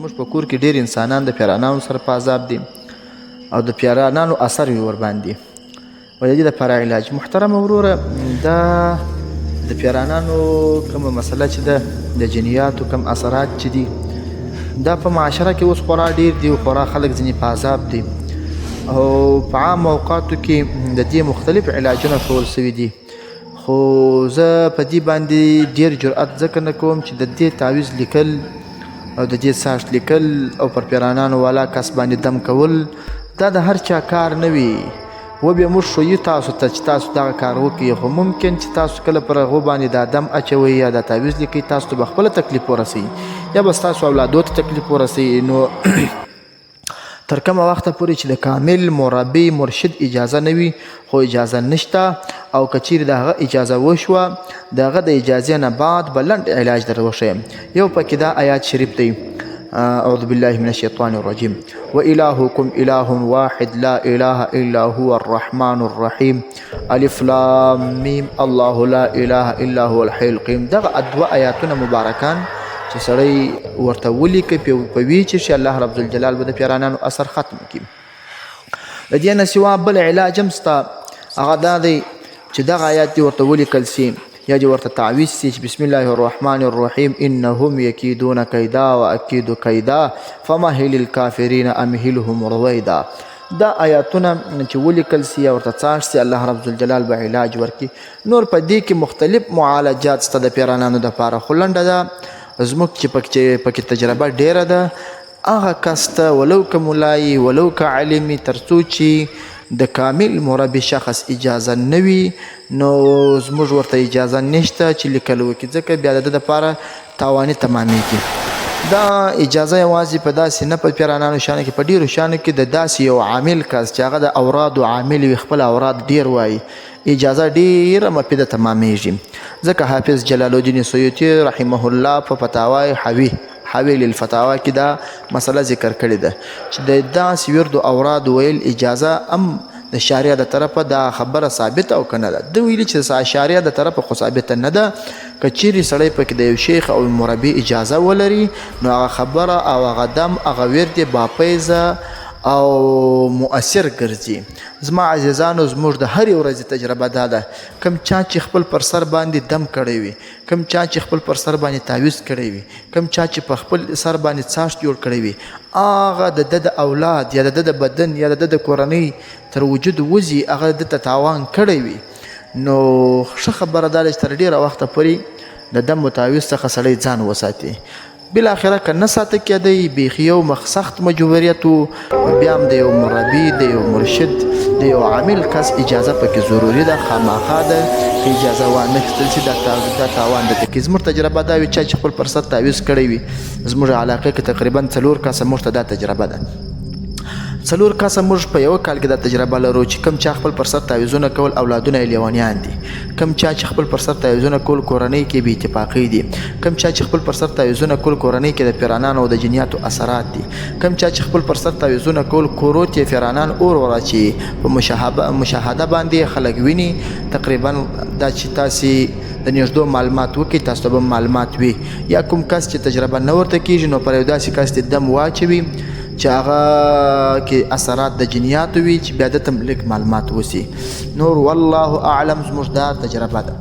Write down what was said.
زموږ په کور کې ډېر انسانان د پیرانانو سره په عذاب دي او د پیرانانو اثر وي ورباندې و د دې دپاره علاج. محترمه وروره، دا د پیرانانو کومه مسله چې ده د جنیاتو کم اثرات چې دي دا په معاشره کې اوس خورا ډېر دي او خورا خلک ځینې په عذاب دي او په عام اوقاتو کې د دې مختلف علاجونه ښول سوي دي، خو زه په دې باندې ډېر جرأت ځکه نه کوم چې د دې تعویض لیکل او د دې ساشت لیکل او پر پیرانانو والا کس باندې دم کول دا د هر چا کار نه وي. وبیا موږ ښویو تاسو ته چې تاسو دغه کار وکړئ، خو ممکن چې تاسو کله پر هغو باندې دا دم اچوئ یا دا تعویض لیکئ تاسو ته به خپله تکلیف ورسوي یا به ستاسو اولادو ته تکلیف ورسوي. نو تر کومه وخته پورې چې د کامل مربي مرشد اجازه نه وي، خو اجازه نشته او که چیرې د هغه اجازه وشوه د هغه د اجازې نه بعد به لنډ علاج در وښیم. یو پکې دا آیات شریف دی، اعوذ بالله من الشیطان الرجیم وإلهکم اله واحد لا اله الا هو الرحمن الرحیم الف لام میم الله لا اله الا هو الحی القیوم. دغه دوه آیاتونه مبارکان چې سړی ورته ولیکي په وی چې الله رب الجلال به د پیرانانو اثر ختم کړي. د دې نه سوا بل علاج هم شته، هغه دا دی چې دغه آیات دې ورته ولیکل سي یا دې ورته تعویض سي چې بسم الله الرحمن الرحیم انهم یکیدون کیدا واکید کیدا فمهل الکافرین امهلهم رویدا. دا آیاتونه چې ولیکل سي یا ورته څاښ سي الله رب الجلال به علاج ورکړي. نور په دې کې مختلف معالجات شته د پیرانانو دپاره، خو لنډه ده زموږ چې پکې تجربه ډیره ده هغه کس ته ولو که ملایي ولو که علمي تر څو چې د کامل مربي شخص اجازه نه وي نو زموږ ورته اجازه نشته چې لیکل وکړي، ځکه بیا د ده دپاره تاواني تمامیږي. دا اجازه یوازې په داسې نه په پیرانانو شانو کې، په ډېرو شانو کې د داسې یو عامل کس چې هغه د اورادو عامل وي، خپل اوراد ډېر وایي، اجازه ډېره مفیده تمامیږي. ځکه حافظ جلال الدین سیوطي رحمه الله په فتاوای حوی للفتاوا کې دا مسله ذکر کړې ده چې د داسې ورد اوراد ویل اجازه هم د شارع د طرفه دا خبره ثابت او کنه ده. د ویلي چې شارع د طرفه خو ثابت نه ده، که چیرې سړی پکې د یو شیخ او مربي اجازه ولري نو هغه خبره او هغه دم هغه ورد باپیزه او مؤثر ګرځي. زما عزیزانو زموږ د هرې ورځې تجربه دا ده، کم چا چې خپل پر سر باندې دم کړی وي، کم چا چې خپل پر سر باندې تعویض کړی وي، کم چا چې په خپل سر باندې څاښت جوړ کړی وي، هغه د ده د اولاد یا د ده د بدن یا د ده د کورنۍ تر وجود وځي، هغه د ده ته تاوان کړی وي. نو ښه خبره دا ده چې تر ډېره وخته پورې د دم و تعویض څخه سړی ځان وساتي. بالاخره که نه ساته کېدی بیخي یو سخت مجبوریت و بیا هم د یو مربي د یو مرشد د یو عامل کس اجازه پکې ضروري ده، خامخا ده که اجازه وانخیستل شي دا تاوان ده. کې زموږ تجربه دا وي چا چې خپل پر سر تعویض کړی وي، زموږ علاقې کې تقریبا 4 کسه موږ ته دا تجربه ده. 4 کسه موږ په یو کال کې دا تجربه لرو چې کم چا خپل پر سر تعویضونه کول اولادونه یې لیونیان دي، کم چا چې خپل پر سر تعویضونه کول کورنۍ کې بې اتفاقي دي، کم چا چې خپل پر سر تعویضونه کول کورنۍ کې د پیرانانو او د جنیاتو اثرات دي، کم چا چې خپل پر سر تعویضونه کول کورو ته پیرانان اور وراچي په مشاهده باندې خلک ویني. تقریبا دا چې تاسې د نږدو معلومات وکړئ تاسو ته به معلومات وي، یا کوم کس چې تجربه نه ورته کېږي نو پر یو داسې کس د دم واچوي چې هغه کې اثرات د جنیاتو وي چې بیا د ته لږ معلومات وسي. نور والله اعلم زموږ دا تجربه ده.